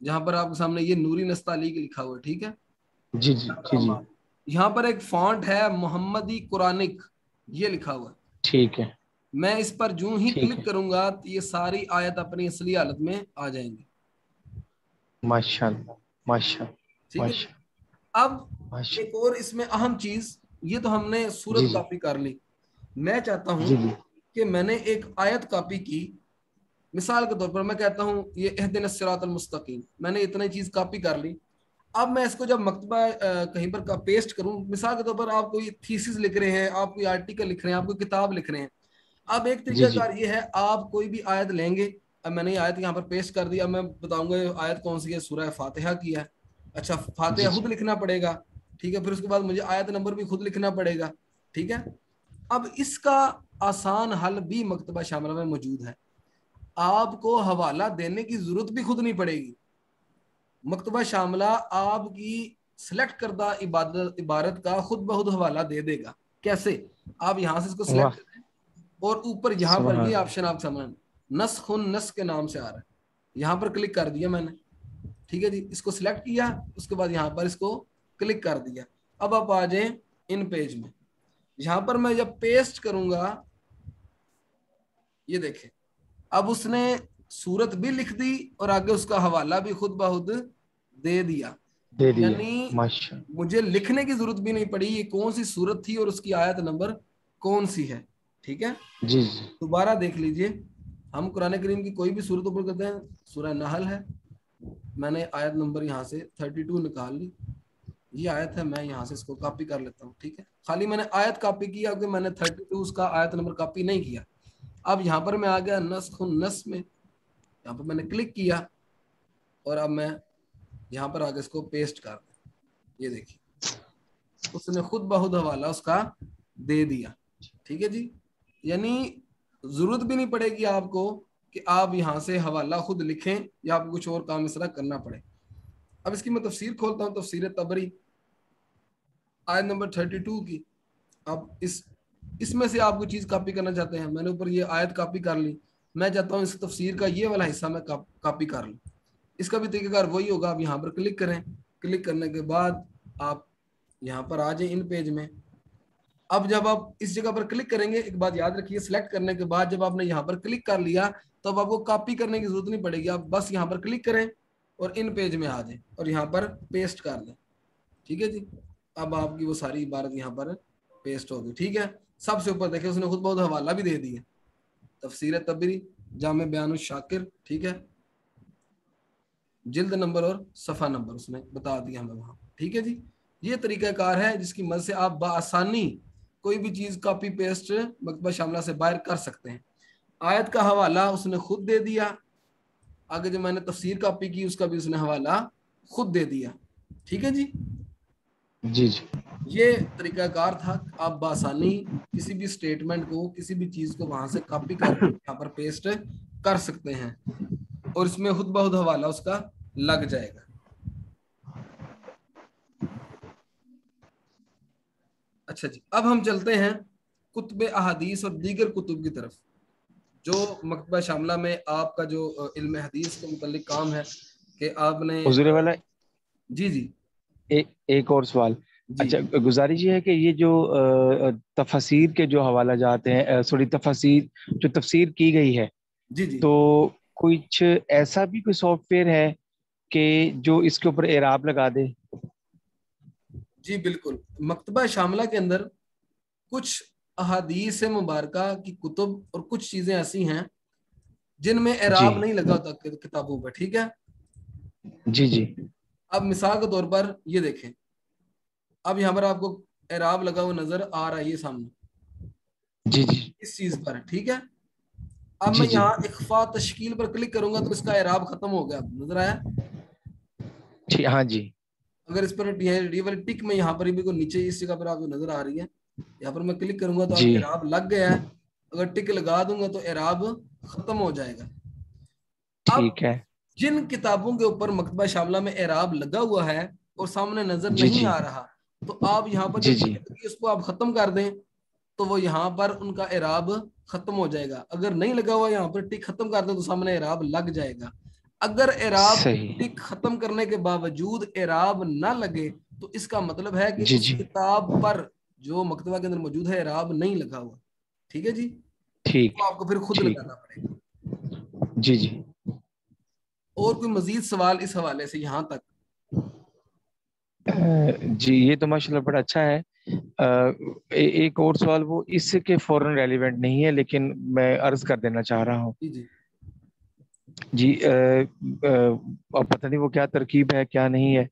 जहां पर आपके सामने ये नूरी नस्ताली लिखा हुआ है, ठीक है। जी जी जी जी। यहाँ पर एक फॉन्ट है मोहम्मदी कुरानिक, ये लिखा हुआ है। ठीक है, मैं इस पर जूं ही ठीक क्लिक है। करूंगा तो ये सारी आयत अपनी असली हालत में आ जाएंगी, माशाल्लाह, माशाल्लाह, ठीक है जी। माशाल्लाह, अब एक माशाल्लाह। और इसमें अहम चीज, ये तो हमने जी सूरत जी कॉपी कर ली। मैं चाहता हूं जी जी कि मैंने एक आयत कॉपी की, मिसाल के तौर पर मैं कहता हूं ये इहदिनस सिरातल मुस्तकीम, मैंने इतनी चीज कॉपी कर ली। अब मैं इसको जब मकतबा कहीं पर का पेस्ट करूं, मिसाल के तौर पर आप कोई थीसिस लिख रहे हैं, आप कोई आर्टिकल लिख रहे हैं, आप कोई किताब लिख रहे हैं। अब एक जी जी। तरीकाकार ये है, आप कोई भी आयत लेंगे। अब मैंने ये आयत यहाँ पर पेस्ट कर दी, अब मैं बताऊंगा ये आयत कौन सी है, सूरह फातिहा की है। अच्छा, जी फातिहा खुद जी। लिखना पड़ेगा, ठीक है। फिर उसके बाद मुझे आयत नंबर भी खुद लिखना पड़ेगा, ठीक है। अब इसका आसान हल भी मकतबा शामिला में मौजूद है, आपको हवाला देने की जरूरत भी खुद नहीं पड़ेगी। मकतबा शामिला आपकी सिलेक्ट करदा इबारत का खुद ब खुद हवाला दे देगा। कैसे, आप यहां से इसको सिलेक्ट वाह, करें और ऊपर यहाँ पर ये सुभान ऑप्शन आप समझ, नस्खुन नस्ख के नाम से आ रहा है, यहाँ पर क्लिक कर दिया मैंने, ठीक है जी। इसको सिलेक्ट किया, उसके बाद यहाँ पर इसको क्लिक कर दिया। अब आप आ जाए इन पेज में, यहाँ पर मैं जब पेस्ट करूंगा, ये देखें, अब उसने सूरत भी लिख दी और आगे उसका हवाला भी खुद ब खुद दे दिया। दे दिया। यानी माशा। मुझे लिखने की जरूरत भी नहीं पड़ी ये कौन सी सूरत थी और उसकी आयत नंबर कौन सी है, ठीक है। जी जी दोबारा देख लीजिए, हम कुरान करीम की कोई भी सूरत ऊपर करते हैं, सूरह नहल है, मैंने आयत नंबर यहाँ से 32 निकाल ली, ये आयत है, मैं यहाँ से इसको कॉपी कर लेता हूँ, ठीक है। खाली मैंने आयत कॉपी किया क्योंकि मैंने 32 उसका आयत नंबर कॉपी नहीं किया। अब यहाँ पर मैं आ गया नस्ख नस में, यहाँ पर मैंने क्लिक किया और अब मैं यहाँ पर आगे इसको पेस्ट कर दूं। ये देखिए उसने खुद ब खुद हवाला उसका दे दिया, ठीक है जी। यानी जरूरत भी नहीं पड़ेगी आपको कि आप यहाँ से हवाला खुद लिखें या आपको कुछ और काम इस तरह करना पड़े। अब इसकी मैं तफसीर खोलता हूँ, तफसीर तबरी आयत नंबर 32 की। अब इसमें से आप कोई चीज कॉपी करना चाहते हैं, मैंने ऊपर ये आयत कॉपी कर ली, मैं चाहता हूँ इस तफसीर का ये वाला हिस्सा मैं कॉपी कर लूँ। इसका भी तरीकाकार वही होगा, आप यहाँ पर क्लिक करें, क्लिक करने के बाद आप यहाँ पर आ जाए इन पेज में। अब जब आप इस जगह पर क्लिक करेंगे, एक बात याद रखिए, सिलेक्ट करने के बाद जब आपने यहाँ पर क्लिक कर लिया तो अब आपको कॉपी करने की जरूरत नहीं पड़ेगी, आप बस यहाँ पर क्लिक करें और इन पेज में आ जाए और यहाँ पर पेस्ट कर दें, ठीक है जी। अब आपकी वो सारी इबारत यहाँ पर पेस्ट होगी, ठीक है। सबसे ऊपर देखिए उसने खुद बहुत हवाला भी दे दिया, तफसीर तबरी जामे बयान शाकिर, ठीक है, जिल्द नंबर और सफ़ा नंबर उसने बता दिया हमें वहाँ, ठीक है जी। ये तरीकाकार है जिसकी मदद से आप बआसानी कोई भी चीज़ कॉपी पेस्ट मकतबा शामिला से बाहर कर सकते हैं। आयत का हवाला उसने खुद दे दिया, आगे जो मैंने तफसीर कॉपी की उसका भी उसने हवाला खुद दे दिया, ठीक है जी। जी जी। ये तरीकाकार था, आप बआसानी किसी भी स्टेटमेंट को, किसी भी चीज़ को वहाँ से कॉपी कर यहाँ पर पेस्ट कर सकते हैं और इसमें खुद ब खुद हवाला उसका लग जाएगा। अच्छा जी, अब हम चलते हैं कुतुब अहादीस और दीगर कुतुब की तरफ, जो मकतबा शामिला में आपका जो इल्म हदीस के मुतल्लिक काम है कि आपने हुजूर वाला, जी जी एक और सवाल। जी अच्छा, गुजारिश ये है कि ये जो तफसीर के जो हवाला जाते हैं, सॉरी, तफसीर जो तफसीर की गई है, जी जी तो कुछ ऐसा भी कोई सॉफ्टवेयर है कि जो इसके ऊपर एराब लगा दे? जी बिल्कुल, मकतबा शामिला के अंदर कुछ अहादीस मुबारका की कुतुब और कुछ चीजें ऐसी हैं जिनमें जी एराब नहीं लगा होता किताबों पर, ठीक है। जी जी अब मिसाल के तौर पर ये देखें, अब यहाँ पर आपको एराब लगा हुआ नजर आ रहा है ये सामने जी जी इस चीज पर, ठीक है। अब जी मैं जी। यहाँ इख्फा तश्कील पर क्लिक करूंगा तो इसका एराब खत्म हो गया, नजर आया। ठीक, हाँ जी। अगर इस पर ये वाली टिक में यहाँ पर भी को नीचे इस जगह पर आपको नजर आ रही है, यहाँ पर मैं क्लिक करूंगा तो जी अब एराब लग गया है। अगर टिक लगा दूंगा तो एराब खत्म हो जाएगा। अब ठीक है। जिन किताबों के ऊपर मकतबा शामला में एराब लगा हुआ है और सामने नजर जी नहीं जी आ रहा, तो आप यहाँ पर जी जब जी उसको आप खत्म कर दें तो वो यहाँ पर उनका एराब खत्म हो जाएगा। अगर नहीं लगा हुआ यहाँ पर टिक खत्म कर दें तो सामने एराब लग जाएगा। अगर एराब सही। टिक खत्म करने के बावजूद एराब ना लगे तो इसका मतलब है कि जी उस जी किताब पर जो मकतबा के अंदर मौजूद है एराब नहीं लगा हुआ, ठीक है जी। ठीक तो आपको फिर खुद ठीक। लगाना पड़ेगा। जी जी। और कोई मजीद सवाल इस हवाले से यहाँ तक? जी ये तो माशाल्लाह बड़ा अच्छा है। एक और सवाल, वो इसके फौरन रेलिवेंट नहीं है लेकिन मैं अर्ज कर देना चाह रहा हूँ। जी जी जी अब पता नहीं वो क्या तरकीब है क्या नहीं है।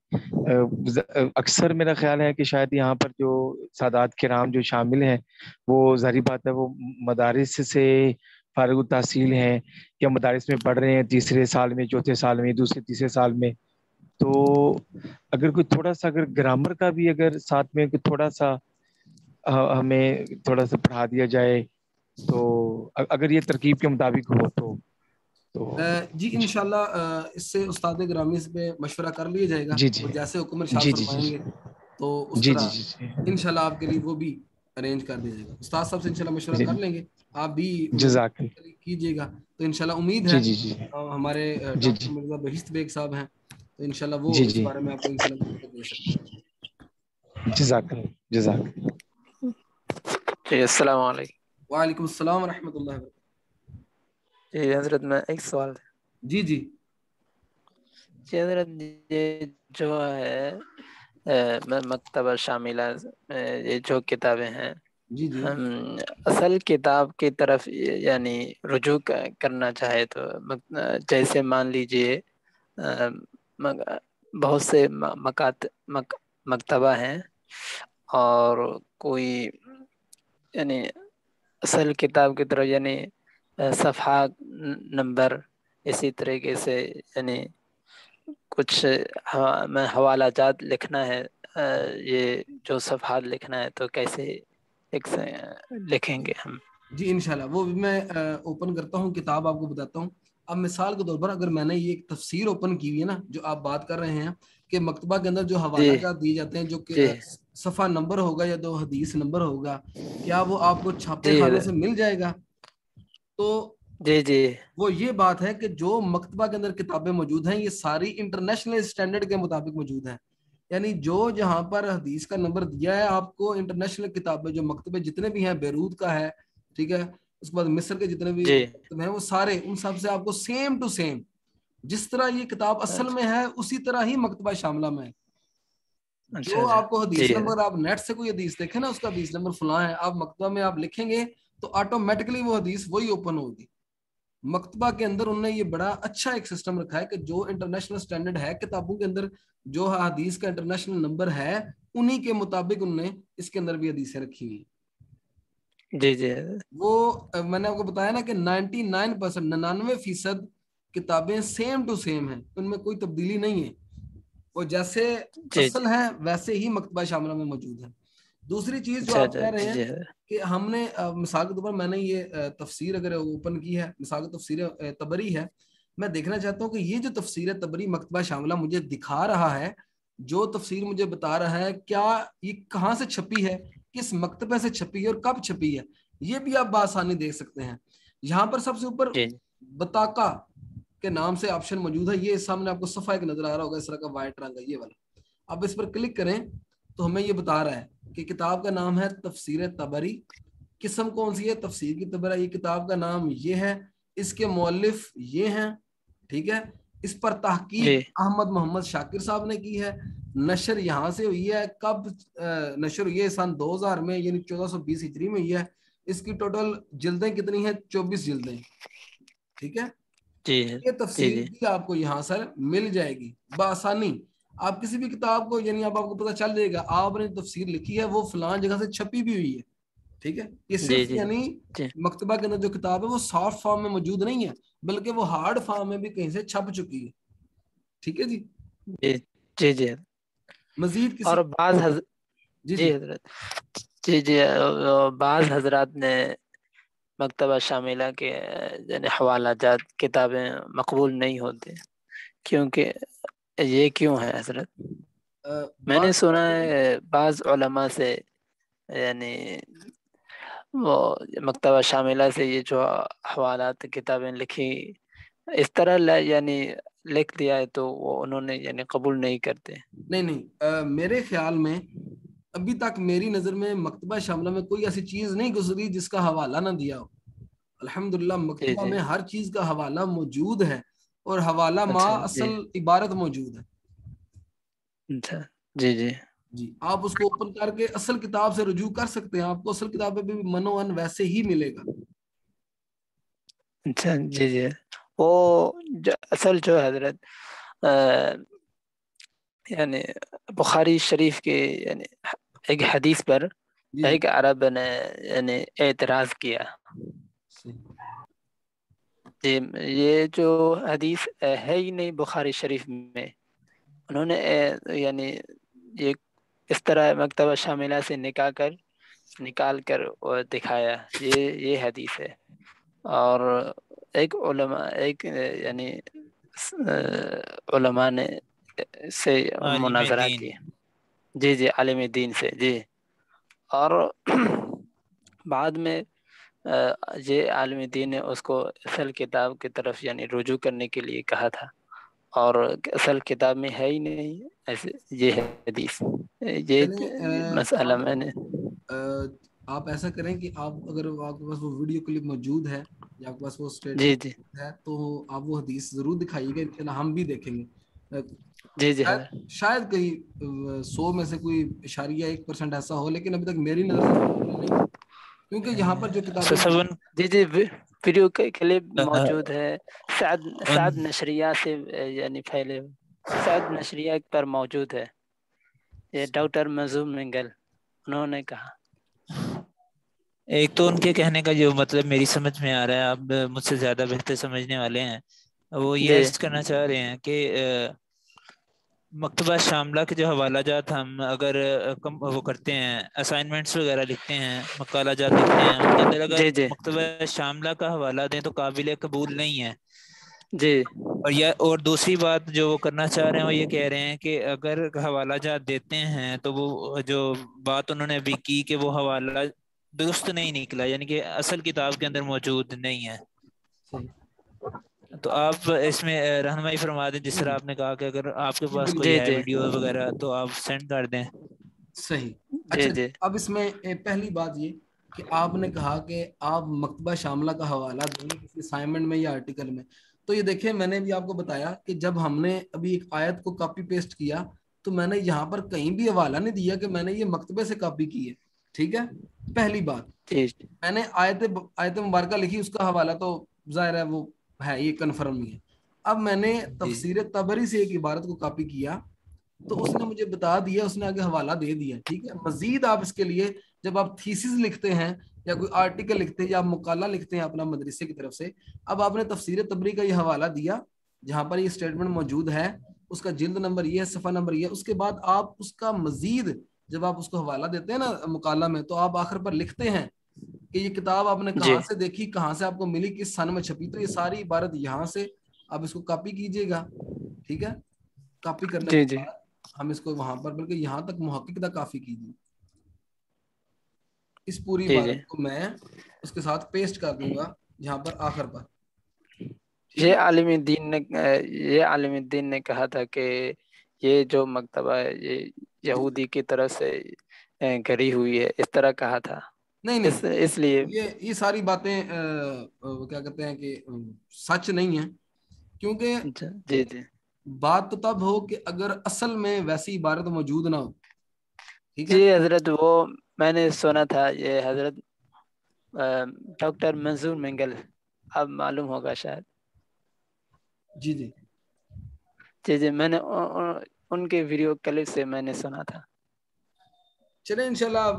अक्सर मेरा ख्याल है कि शायद यहाँ पर जो सादात किराम जो शामिल हैं वो ज़ाहिर बात है वो मदारिस से फारिग तहसील हैं या मदारिस में पढ़ रहे हैं, तीसरे साल में, चौथे साल में, दूसरे तीसरे साल में। तो अगर कोई थोड़ा सा अगर ग्रामर का भी अगर साथ में कोई थोड़ा सा हमें थोड़ा सा पढ़ा दिया जाए तो अगर ये तरकीब के मुताबिक हो तो जी जी इंशाल्लाह इससे उस्ताद ग्रामी से पे मशवरा कर लिया जाएगा जी और जी जैसे हुक्म इरशाद जी जी जी फरमाएंगे तो उस जी जी तरह जी जी इंशाल्लाह आपके लिए वो भी अरेंज कर दिया जाएगा। उस्ताद साहब से इंशाल्लाह मशवरा जी कर लेंगे, आप भी जज़ाक। कीजिएगा। तो इंशाल्लाह उम्मीद है जी जी जी हमारे जी डॉक्टर जी मिर्जा बहिश्त बेग साहब हैं तो इंशाल्लाह वो जी इस जी बारे में आपको इंशाल्लाह मशवरा दे सकते हैं। जज़ाक जज़ाक। जी अस्सलाम वालेकुम। वालेकुम अस्सलाम व रहमतुल्लाहि व बरकातहू। जी हजरत, मैं एक सवाल था। जी जी जी हजरत, ये जो है मकतबा शामिला ये जो किताबें हैं, जी जी हम असल किताब की तरफ यानी रुजू करना चाहे तो जैसे मान लीजिए बहुत से मकतबा हैं और कोई यानी असल किताब की तरफ यानी सफ़हा नंबर इसी तरीके से यानी कुछ में हवाला जात लिखना है, ये जो सफ़हात लिखना है तो कैसे लिख लिखेंगे हम? जी इंशाल्लाह वो भी मैं ओपन करता हूँ किताब, आपको बताता हूँ। अब मिसाल के तौर पर अगर मैंने ये एक तफसीर ओपन की हुई है ना, जो आप बात कर रहे हैं कि मकतबा के अंदर जो जी हवाला जात दिए जाते हैं, जो कि जी सफ़ा नंबर होगा या दो हदीस नंबर होगा, क्या वो आपको छापे जी खानों से मिल जाएगा? तो जी जी वो ये बात है कि जो मकतबा के अंदर किताबें मौजूद हैं ये सारी इंटरनेशनल स्टैंडर्ड के मुताबिक मौजूद हैं। यानी जो जहाँ पर हदीस का नंबर दिया है आपको, इंटरनेशनल किताबें जो मकतबे जितने भी हैं, बेरूत का है, ठीक है, उसके बाद मिस्र के जितने भी जी। मकतबे हैं वो सारे उन सब से आपको सेम टू सेम जिस तरह ये किताब असल अच्छा में है उसी तरह ही मकतबा शामिला में है। अच्छा जो अच्छा। आपको जी हदीस नंबर, आप नेट से कोई हदीस देखें ना, उसका हदीस नंबर फलां है, आप मकतबा में आप लिखेंगे तो ऑटोमेटिकली वो हदीस वही ओपन होगी। मकतबा के अंदर उन्होंने ये बड़ा अच्छा एक सिस्टम रखा है कि जो इंटरनेशनल स्टैंडर्ड है किताबों के अंदर, जो हदीस का इंटरनेशनल नंबर है उन्हीं के मुताबिक उन्होंने इसके अंदर भी हदीसें रखी हुई। जी जी वो मैंने आपको बताया ना कि 99%, 99% किताबें सेम टू सेम है, उनमें कोई तब्दीली नहीं है, वो जैसे जी जी। असल है वैसे ही मकतबा शामिला में मौजूद है। दूसरी चीज जो अच्छा आप अच्छा। कह रहे जी हैं जी कि हमने मिसाल के तौर पर मैंने ये तफसीर अगर ओपन की है, मिसाल की तफसीर तबरी है, मैं देखना चाहता हूँ कि ये जो तफसीर तबरी मकतबा शामिला मुझे दिखा रहा है, जो तफसीर मुझे बता रहा है, क्या ये कहाँ से छपी है, किस मकतबे से छपी है और कब छपी है, ये भी आप बासानी देख सकते हैं। यहाँ पर सबसे ऊपर जी बताका के नाम से ऑप्शन मौजूद है, ये सामने आपको सफा एक नजर आ रहा होगा इस तरह का वाइट रंग है ये वाला। अब इस पर क्लिक करें तो हमें ये बता रहा है कि किताब का नाम है तफसीर तबरी। किस्म कौन सी है? तफसीर की तबरी। ये किताब का नाम ये है, इसके मौलिफ ये हैं, ठीक है। इस पर जी तहकीक अहमद मोहम्मद शाकिर साहब ने की है। नशर यहाँ से हुई है, कब नशर हुई है? सन 2000 में, यानी 1420 हिजरी में हुई है। इसकी टोटल जिल्दें कितनी है? 24 जिल्दें। ठीक है, जी ये जी तफसीर जी भी आपको यहाँ सर मिल जाएगी बआसानी। आप किसी भी किताब को, यानी आप आपको पता चल जाएगा आपने तफसीर लिखी है वो फलान जगह से छपी भी हुई है। ठीक है, ये जी सिर्फ जी यानी जी मकतबा के अंदर जो किताब है वो सॉफ्ट फॉर्म में मौजूद नहीं है, बल्कि वो हार्ड फॉर्म में भी कहीं से छप चुकी है। ठीक है जी। जी जी जी। मजीद किसी? और जी जी जी। हजरत, जी जी, बाज़ हजरात ने मकतबा शामिला के यानी हवाला जात किताबें मकबूल नहीं होती, क्योंकि ये क्यों है हजरत? मैंने बात सुना है बाज़ उलमा से, यानी वो मकतबा शामिला से ये जो हवालात किताबें लिखी इस तरह यानी लिख दिया है, तो वो उन्होंने यानी कबूल नहीं करते। नहीं नहीं, मेरे ख्याल में अभी तक मेरी नजर में मकतबा शामला में कोई ऐसी चीज नहीं गुजरी जिसका हवाला ना दिया हो। अल्हम्दुलिल्लाह जी मकतबा जी। में हर चीज का हवाला मौजूद है, और हवाला माँ अच्छा जी। असल इबारत मौजूद है। अच्छा जी जी। जी, आप उसको ओपन करके असल किताब से रुजू कर सकते हैं, आपको असल किताब में भी मनोअन वैसे ही मिलेगा। अच्छा जी जी। वो असल जो है हजरत, अ, यानी बुखारी शरीफ के यानी एक हदीस पर जी जी। एक अरब ने यानी एतराज किया। सही। जी, ये जो हदीस है ही नहीं बुखारी शरीफ में, उन्होंने यानी ये इस तरह मकतबा शामिला से निकाल कर और दिखाया, ये हदीस है। और एक यानी उलमा ने से आलिम मुनाजरा दीन। की। जी जी, आलिम दीन से जी। और बाद में ये आलिम दीन ने उसको असल किताब की तरफ यानी रुजू करने के लिए कहा था, और असल किताब में है ही नहीं ऐसे ये है हदीस। चलें, ये मसला मैंने। आप ऐसा करें कि आप, अगर आपके पास वो वीडियो क्लिप मौजूद है या आपके पास वो जी स्टेटमेंट जी है, तो आप वो हदीस जरूर दिखाइएगा, इंशाल्लाह हम भी देखेंगे। जी जी शायद हजरत। शायद कहीं 100 में से कोई इशारिया 1% ऐसा हो, लेकिन अभी तक मेरी नजर से मिला नहीं, क्योंकि यहाँ पर जो किताबें सवन जी जी, वीडियो के क्लिप मौजूद है। साद उन साद नशरिया से यानी फैले साद नशरिया पर मौजूद है। ये डॉक्टर मजूम मिंगल उन्होंने कहा। एक तो उनके कहने का जो मतलब मेरी समझ में आ रहा है, आप मुझसे ज्यादा बेहतर समझने वाले हैं। वो ये जी अर्ज करना चाह रहे हैं कि मकतबा शामला के जो हवाला जात हम अगर कम वो करते हैं, असाइनमेंट्स वगैरह लिखते हैं, मकाला जात लिखते हैं, उनके अंदर अगर जी जी मकतबा शामला का हवाला दें तो काबिल कबूल नहीं है। जी और दूसरी बात जो वो करना चाह रहे हैं, वो ये कह रहे हैं कि अगर हवाला जात देते हैं तो वो जो बात उन्होंने अभी की कि वो हवाला दुरुस्त नहीं निकला, यानी कि असल किताब के अंदर मौजूद नहीं है। सही। तो आप इसमें रहनुमाई फरमा दें, जिस जी तरह जी। आपने कहा कि अगर आपके जी पास कोई जी है जी वीडियो वगैरह तो आप सेंड कर दें। सही। जी अच्छा, जी अब इसमें पहली बात ये कि आपने कहा कि आप मकतबा शामला का हवाला देंगे किसी असाइनमेंट में या आर्टिकल में। तो ये देखिए, मैंने भी आपको बताया कि जब हमने अभी एक आयत को कॉपी पेस्ट किया, तो मैंने यहाँ पर कहीं भी हवाला नहीं दिया कि मैंने ये मकतबे से कॉपी की है। ठीक है, पहली बात। जी मैंने आयत आयत मुबारक लिखी, उसका हवाला तो जाहिर है वो है, ये कन्फर्म ही है। अब मैंने जी तफसीर तबरी से एक इबारत को कॉपी किया, तो उसने मुझे बता दिया, उसने आगे हवाला दे दिया। ठीक है, मजीद आप इसके लिए जब आप थीसिस लिखते हैं या कोई आर्टिकल लिखते हैं या आप मुकाला लिखते हैं अपना मदरसे की तरफ से, अब आपने तफसीर तबरी का ये हवाला दिया जहां पर ये स्टेटमेंट मौजूद है, उसका जिल्द नंबर ये है, सफ़ा नंबर ये है। उसके बाद आप उसका मजीद जब आप उसको हवाला देते हैं ना मुकाला में, तो आप आखिर पर लिखते हैं कि ये किताब आपने जी कहाँ से देखी, कहाँ से आपको मिली, किस सन में छपी। तो ये सारी इबारत यहाँ से आप इसको कॉपी कीजिएगा। ठीक है, कॉपी करने के जी जी बाद हम इसको वहां पर, बल्कि यहाँ तक मुहक्किक तक काफी कीजिए। इस पूरी जी जी। इबारत को मैं उसके साथ पेस्ट कर दूंगा यहाँ पर आखिर पर। ठीक ये है। आलिम दीन ने ये आलिम दीन ने कहा था कि ये जो मकतबा है ये यहूदी की तरफ से घड़ी हुई है, इस तरह कहा था। नहीं नहीं, इसलिए ये सारी बातें वो क्या कहते हैं कि सच नहीं है। क्योंकि जी जी बात तो तब हो कि अगर असल में वैसी इबारत मौजूद ना हो। ठीक है। जी हजरत, वो मैंने सुना था, ये हजरत डॉक्टर मंजूर मंगल, अब मालूम होगा शायद। जी जी। जी जी, मैंने उनके वीडियो क्लिप से मैंने सुना था। चले इंशाल्लाह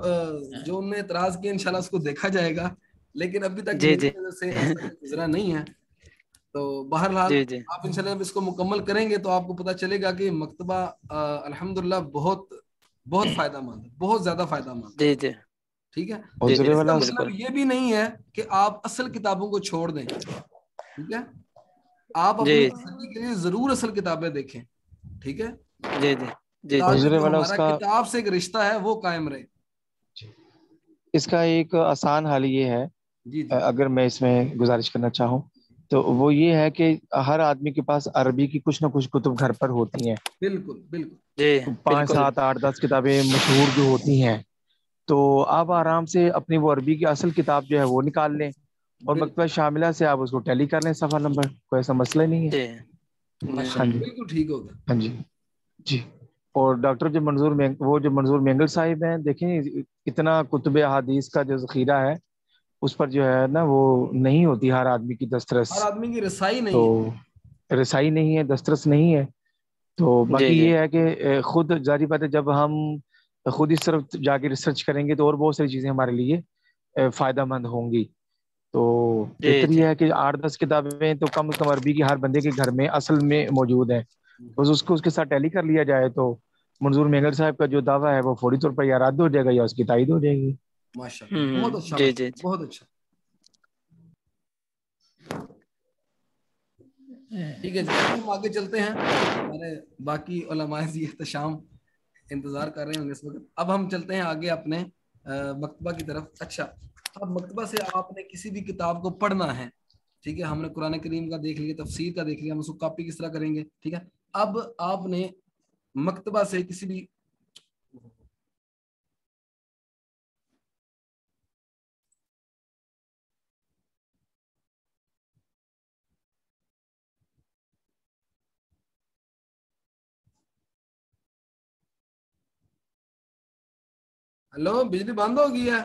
जो उनने एतराज किया इंशाल्लाह उसको देखा जाएगा, लेकिन अभी तक जी मेरी जी नजर से ऐसा कुछ गुजरा नहीं है। तो बहरहाल जी जी आप इंशाल्लाह जब इसको मुकम्मल करेंगे तो आपको पता चलेगा कि मकतबा अल्हम्दुलिल्लाह बहुत बहुत फायदामंद है, बहुत ज्यादा फायदामंद। जी जी ठीक है। जी जी हुजूर इसका वाला मतलब बिल्कुल। ये भी नहीं है कि आप असल किताबों को छोड़ दें। ठीक है। आप जी अपनी तसल्ली के लिए जरूर असल किताबें देखें। ठीक है। जी जी जी जी ताकि हुजूर जो वाला हमारा उसका किताब से एक रिश्ता है वो कायम रहे। इसका एक आसान हल ये है, जी जी। अगर मैं इसमें गुजारिश करना चाहूँ तो वो ये है कि हर आदमी के पास अरबी की कुछ ना कुछ कुतुब घर पर होती हैं। बिल्कुल बिल्कुल। जी पाँच बिल्कुल। सात आठ 10 किताबें मशहूर जो होती हैं, तो आप आराम से अपनी वो अरबी की असल किताब जो है वो निकाल लें और मकतबा बिल्कुल शामिला से आप उसको टैली कर लें सफ़ा नंबर, कोई ऐसा मसला ही नहीं है। जी माशा हाँ जी। बिल्कुल ठीक होगा। हाँ जी। जी। और डॉक्टर जो वो जो मंजूर मेंगल साहिब हैं, देखें इतना कुतुब अहादीस का जो जखीरा है उस पर जो है ना वो नहीं होती हर आदमी की दस्तरस। हर आदमी की रसाई तो नहीं है। रसाई नहीं है, दस्तरस नहीं है। तो जी बाकी जी ये है कि खुद जारी बात है, जब हम खुद इस तरफ जाके रिसर्च करेंगे तो और बहुत सारी चीज़ें हमारे लिए फायदेमंद होंगी। तो जी बेहतर जी यह है कि 8-10 किताबें तो कम से कम अरबी की हर बंदे के घर में असल में मौजूद हैं, बस उसको उसके साथ टैली कर लिया जाए तो मंजूर मेंगल साहब का जो दावा है वो फौरी तौर पर या रद्द हो जाएगा या उसकी तायद हो जाएगी। माशाल्लाह बहुत अच्छा जी जी मशवरा, बहुत अच्छा। ठीक है जी, अब हम आगे चलते हैं। हमारे बाकी उलमाए जी एहतशाम इंतजार कर रहे होंगे इस वक्त। अब हम चलते हैं आगे अपने मकतबा की तरफ। अच्छा, अब मकतबा से आपने किसी भी किताब को पढ़ना है। ठीक है, हमने कुरान करीम का देख लिया, तफसीर का देख लिया, हम उसको कॉपी किस तरह करेंगे। ठीक है। अब आपने मकतबा से किसी भी हेलो, बिजली बंद हो गई है।